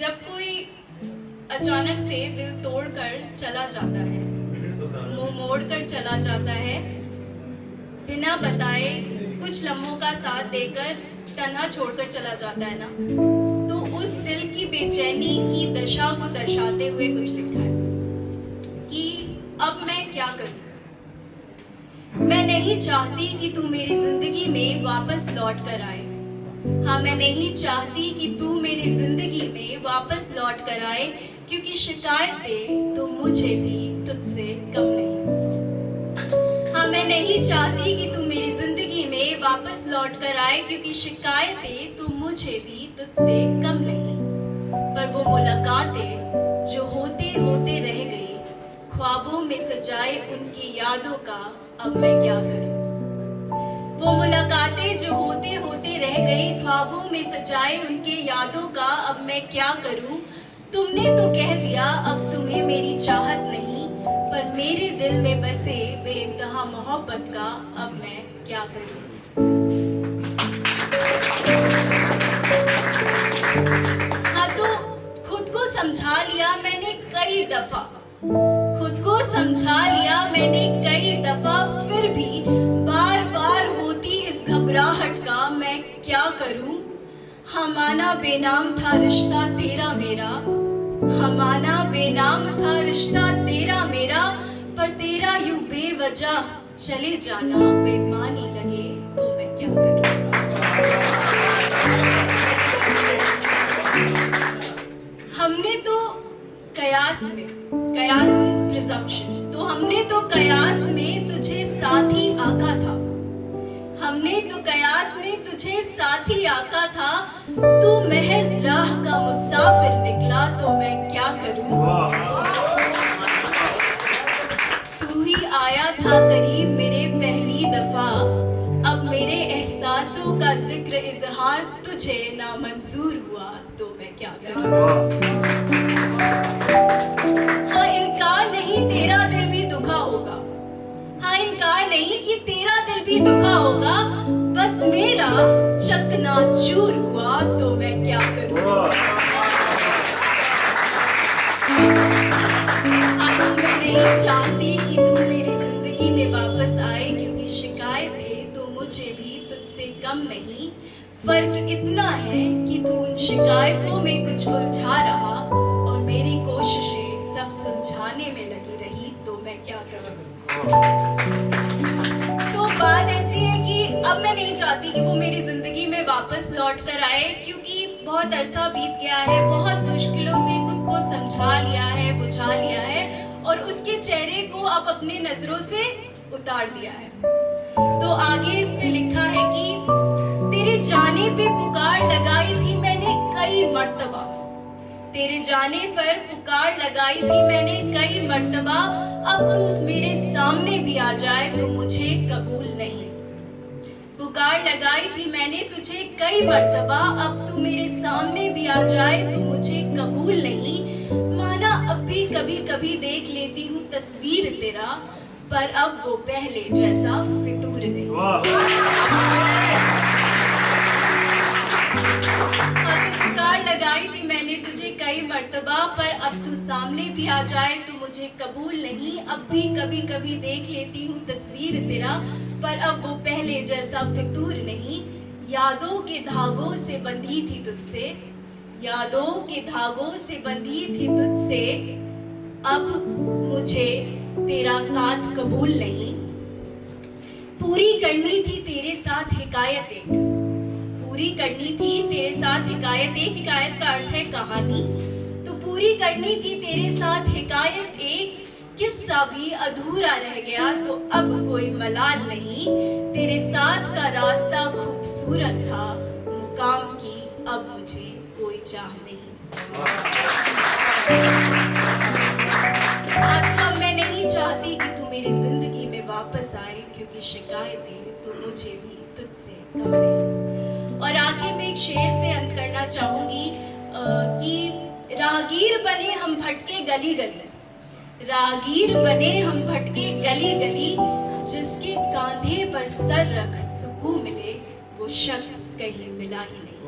जब कोई अचानक से दिल तोड़कर चला जाता है, मुंह मोड़कर चला जाता है, बिना बताए कुछ लम्हों का साथ देकर तन्हा छोड़कर चला जाता है ना, तो उस दिल की बेचैनी की दशा को दर्शाते हुए कुछ लिखा है कि अब मैं क्या करूं। मैं नहीं चाहती कि तू मेरी जिंदगी में वापस लौट कर आए। हाँ, मैं नहीं चाहती कि तू मेरी जिंदगी में वापस लौट कर आए, क्योंकि शिकायतें तो मुझे भी तुझसे कम नहीं। हाँ, मैं नहीं चाहती कि तू मेरी जिंदगी में वापस लौट कर आए, क्योंकि शिकायतें तो मुझे भी तुझसे कम नहीं। पर वो मुलाकातें जो होते होते रह गई, ख्वाबों में सजाए उनकी यादों का अब मैं क्या करूं। वो मुलाकातें जो होते होते रह गई, ख्वाबों में सजाए उनके यादों का अब मैं क्या करूं। तुमने तो कह दिया अब तुम्हें मेरी चाहत नहीं, पर मेरे दिल में बसे बेइंतहा मोहब्बत का अब मैं क्या करूं। हाँ, तो खुद को समझा लिया मैंने कई दफा, खुद को समझा लिया मैंने कई दफा, फिर भी बार बार होती इस घबराहट का मैं क्या करूं। हमारा बेनाम था रिश्ता तेरा मेरा, हमारा बेनाम था रिश्ता तेरा मेरा, पर तेरा यूं बेवजह चले जाना बेईमानी लगे तो मैं क्या करूं। हमने तो कयास में, कयास मीन्स प्रिजम्पशन, तो हमने तो कयास में तुझे साथी आका था, हमने तो कयास में तुझे साथी आका था, तू महज राह का मुसाफिर निकला तो मैं क्या करूं। तू ही आया था करीब मेरे पहली दफा, अब मेरे एहसासों का जिक्र इजहार तुझे नामंजूर हुआ तो मैं क्या करूं। हाँ, इनकार नहीं तेरा दिल भी दुखा होगा, हाँ इनकार नहीं कि तेरा दिल भी दुखा होगा, बस मेरा चकनाचूर हुआ तो मैं क्या करूं। मैं नहीं चाहती कि तू मेरी जिंदगी में वापस आए, क्योंकि शिकायतें तो मुझे भी तुझसे कम नहीं। फर्क इतना है कि तू उन शिकायतों में कुछ उलझा रहा और मेरी कोशिशें सब सुलझाने में लगी रही तो मैं क्या करूं। तो बात ऐसी है कि अब मैं नहीं चाहती कि वो मेरी जिंदगी में वापस लौट कर आए, क्योंकि बहुत अरसा बीत गया है, बहुत मुश्किलों से खुद को समझा लिया है, बुझा लिया है और उसके चेहरे को अब अपने नजरों से उतार दिया है। तो आगे इस पे लिखा है कि तेरे जाने पे पुकार लगाई थी मैंने कई मर्तबा, तेरे जाने पर पुकार लगाई थी मैंने कई मर्तबा, अब तू मेरे सामने भी आ जाए तो मुझे कबूल नहीं। पुकार लगाई थी मैंने तुझे कई मर्तबा, अब तू मेरे सामने भी आ जाए तो मुझे कबूल नहीं। माना अब भी कभी कभी देख लेती हूँ तस्वीर तेरा, पर अब वो पहले जैसा फितूर नहीं। पुकार लगाई थी मैंने तुझे कई मर्तबा, पर अब तू सामने भी आ जाए तो मुझे कबूल नहीं। अब भी कभी कभी देख लेती हूँ तस्वीर तेरा, पर अब वो पहले जैसा फितूर नहीं। यादों के धागों से बंधी थी तुझसे, यादों के धागों से बंधी थी तुझसे, अब मुझे तेरा साथ कबूल नहीं। पूरी करनी थी तेरे साथ हिकायत एक, पूरी करनी थी तेरे साथ हिकायत एक, हिकायत का अर्थ है कहानी, तो पूरी करनी थी तेरे साथ हिकायत एक। किस्सा भी अधूरा रह गया तो अब कोई मलाल नहीं, तेरे साथ का रास्ता खूबसूरत था, मुकाम की अब मुझे कोई चाह नहीं। तो अब मैं नहीं चाहती कि तू मेरी जिंदगी में वापस आए, क्योंकि शिकायतें तो मुझे भी तुझसे कम नहीं। और आखिर में एक शेर से अंत करना चाहूंगी कि राहगीर बने हम भटके गली गली, राहगीर बने हम भटके गली गली, जिसके कांधे पर सर रख सुकून मिले वो शख्स कहीं मिला ही नहीं।